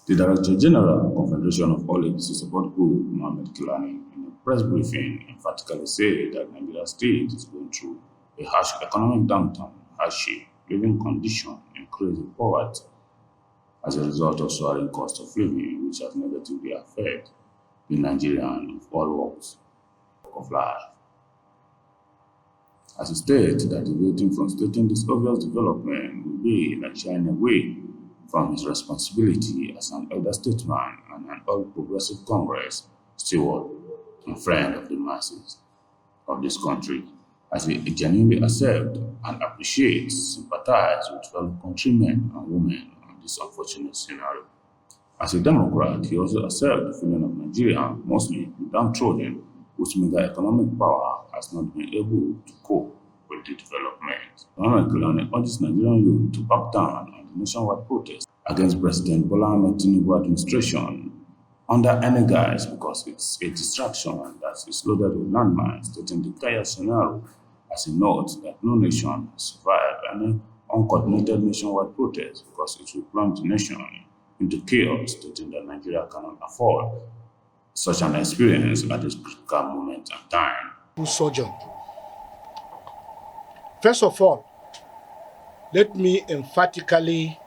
The Director General, Confederation of all APC Support Group, Muhammad Kailani, in a press briefing, emphatically said that Nigeria state is going through a harsh economic downturn, hardship, living condition, and crazy poverty as a result of soaring cost of living, which has negatively affected the Nigerian of all walks of life. As he stated that deviating from stating this obvious development will be like shying away from his responsibility as an elder statesman and an all-progressive Congress steward and friend of the masses of this country, as he genuinely accepts and appreciates, sympathize with fellow countrymen and women on this unfortunate scenario. As a Democrat, he also accepts the feeling of Nigerians, mostly downtrodden, whose meager economic power has not been able to cope with the development. Muhammad Kailani urges Nigerian youth to back down on the nationwide protest against President Bola Ahmed Tinubu administration under any guise because it's a distraction that is loaded with landmines, stating the dire scenario as a note that no nation has survived any uncoordinated nationwide protest because it will plunge the nation into chaos, stating that Nigeria cannot afford such an experience at this critical moment in time. Sojourn. First of all, let me emphatically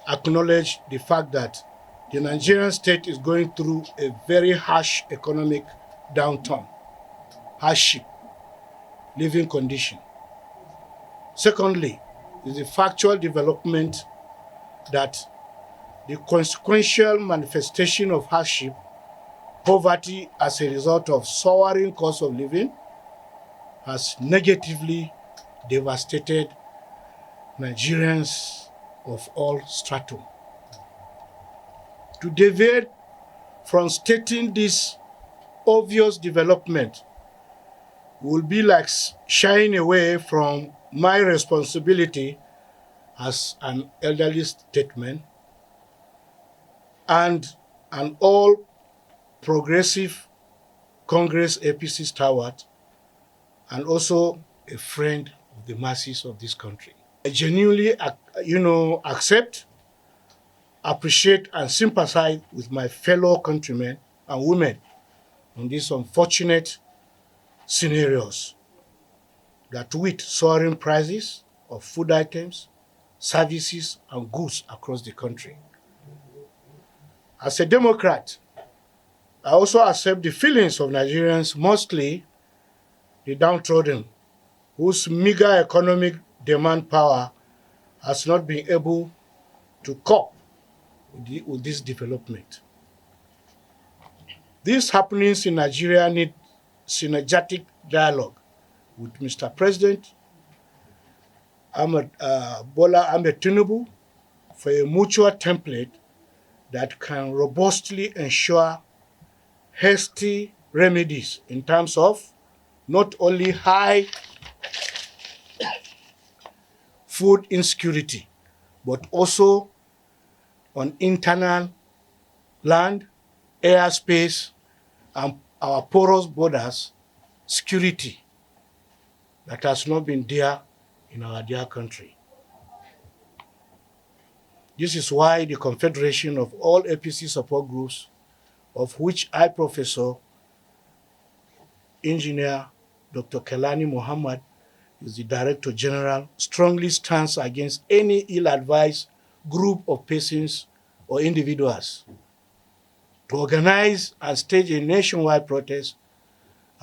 acknowledge the fact that the Nigerian state is going through a very harsh economic downturn, hardship, living condition. Secondly, is the factual development that the consequential manifestation of hardship, poverty as a result of soaring cost of living, has negatively devastated Nigerians of all stratum. To deviate from stating this obvious development will be like shying away from my responsibility as an elderly statesman and an all-progressive Congress APC Steward, and also a friend of the masses of this country. I genuinely, accept, appreciate, and sympathize with my fellow countrymen and women on these unfortunate scenarios that with soaring prices of food items, services, and goods across the country. As a Democrat, I also accept the feelings of Nigerians, mostly the downtrodden, whose meager economic demand power has not been able to cope with this development. These happenings in Nigeria need synergetic dialogue with Mr. President Bola Ahmed Tinubu for a mutual template that can robustly ensure hasty remedies in terms of not only high food insecurity, but also on internal land, airspace, and our porous borders security that has not been there in our dear country. This is why the confederation of all APC support groups, of which I, Professor Engineer Dr. Kailani Muhammad, is the Director General, strongly stands against any ill-advised group of persons or individuals to organize and stage a nationwide protest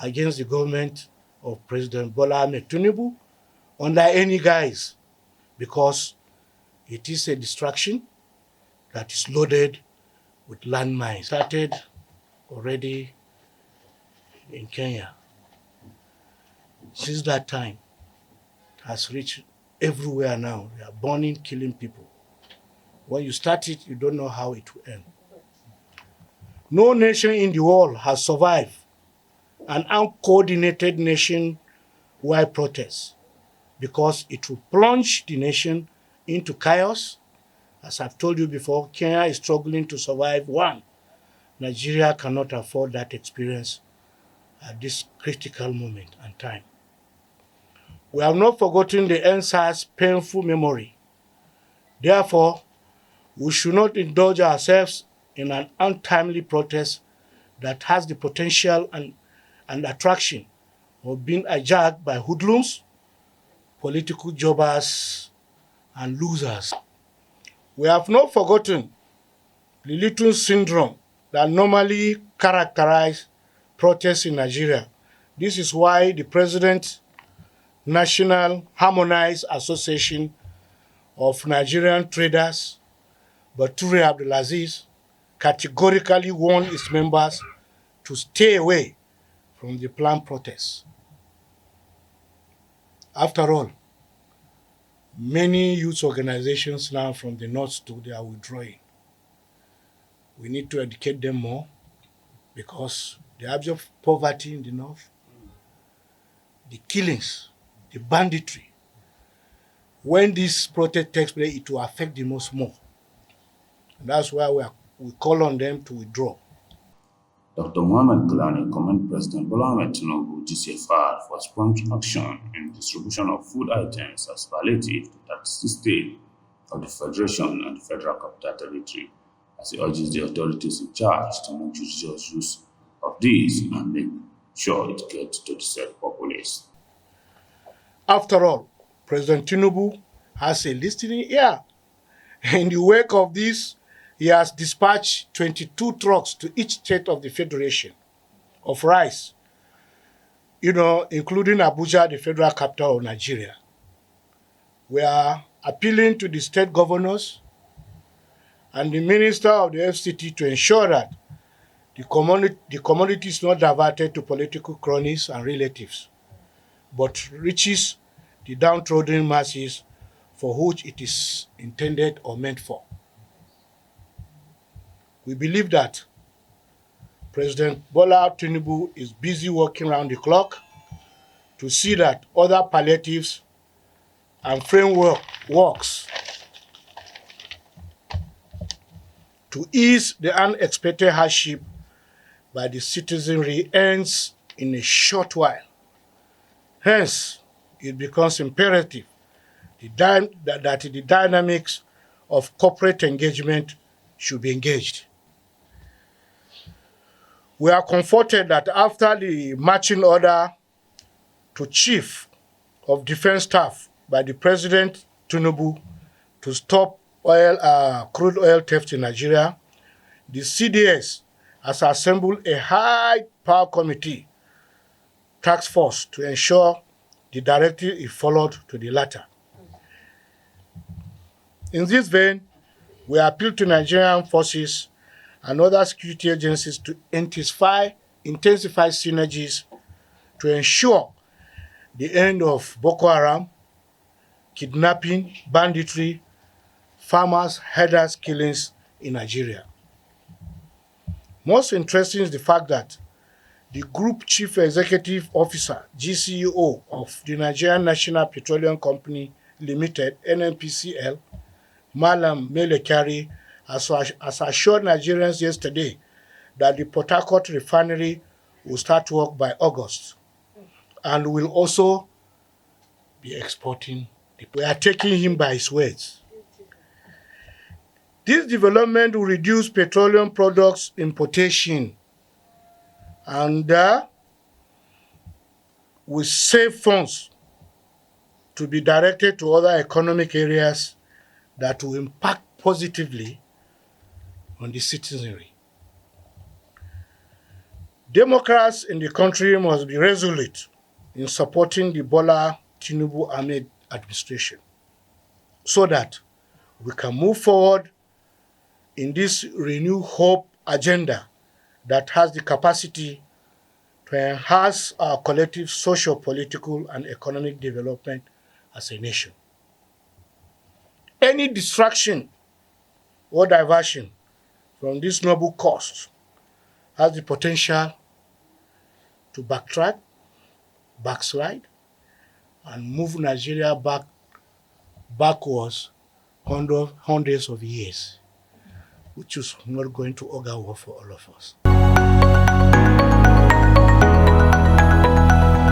against the government of President Bola Ahmed Tinubu under any guise, because it is a distraction that is loaded with landmines. Started already in Kenya. Since that time, it has reached everywhere now. They are burning, killing people. When you start it, you don't know how it will end. No nation in the world has survived an uncoordinated nation-wide protest because it will plunge the nation into chaos. As I've told you before, Kenya is struggling to survive one. Nigeria cannot afford that experience at this critical moment and time. We have not forgotten the NSAS painful memory. Therefore, We should not indulge ourselves in an untimely protest that has the potential and attraction of being hijacked by hoodlums, political jobbers, and losers. We have not forgotten the little syndrome that normally characterizes protests in Nigeria. This is why the President National Harmonized Association of Nigerian Traders, Bature Abdulaziz, categorically warned its members to stay away from the planned protests. After all, many youth organizations now from the north too, they are withdrawing. We need to educate them more because the abject poverty in the north, the killings, the banditry, when this protest takes place, it will affect the most more. And that's why we call on them to withdraw. Dr. Muhammad Kailani commended President Bola Ahmed Tinubu GCFR for its prompt action in distribution of food items as palliative to 36 states of the Federation and the Federal Capital Territory, as he urges the authorities in charge to make judicious use of these and make sure it gets to the said populace. After all, President Tinubu has a listening ear. In the wake of this, he has dispatched 22 trucks to each state of the Federation of rice, including Abuja, the federal capital of Nigeria. We are appealing to the state governors and the Minister of the FCT to ensure that the commodity is not diverted to political cronies and relatives, but reaches the downtrodden masses for which it is intended or meant for. We believe that President Bola Tinubu is busy working around the clock to see that other palliatives and frameworks to ease the unexpected hardship by the citizenry ends in a short while. Hence, it becomes imperative that the dynamics of corporate engagement should be engaged. We are comforted that after the marching order to Chief of Defense Staff by the President Tinubu to stop crude oil theft in Nigeria, the CDS has assembled a high-power committee task force to ensure the directive is followed to the latter. In this vein, we appeal to Nigerian forces and other security agencies to intensify synergies to ensure the end of Boko Haram, kidnapping, banditry, farmers, herders killings in Nigeria. Most interesting is the fact that the Group Chief Executive Officer, GCEO, of the Nigerian National Petroleum Company Limited, NNPCL, Malam Melekari, has assured Nigerians yesterday that the Port Harcourt refinery will start work by August and will also be exporting. We are taking him by his words. This development will reduce petroleum products importation and will save funds to be directed to other economic areas that will impact positively on the citizenry. Democrats in the country must be resolute in supporting the Bola Tinubu Ahmed administration so that we can move forward in this renewed hope agenda that has the capacity to enhance our collective social, political, and economic development as a nation. Any distraction or diversion from this noble cause has the potential to backslide, and move Nigeria backwards hundreds of years, which is not going to augur well for all of us.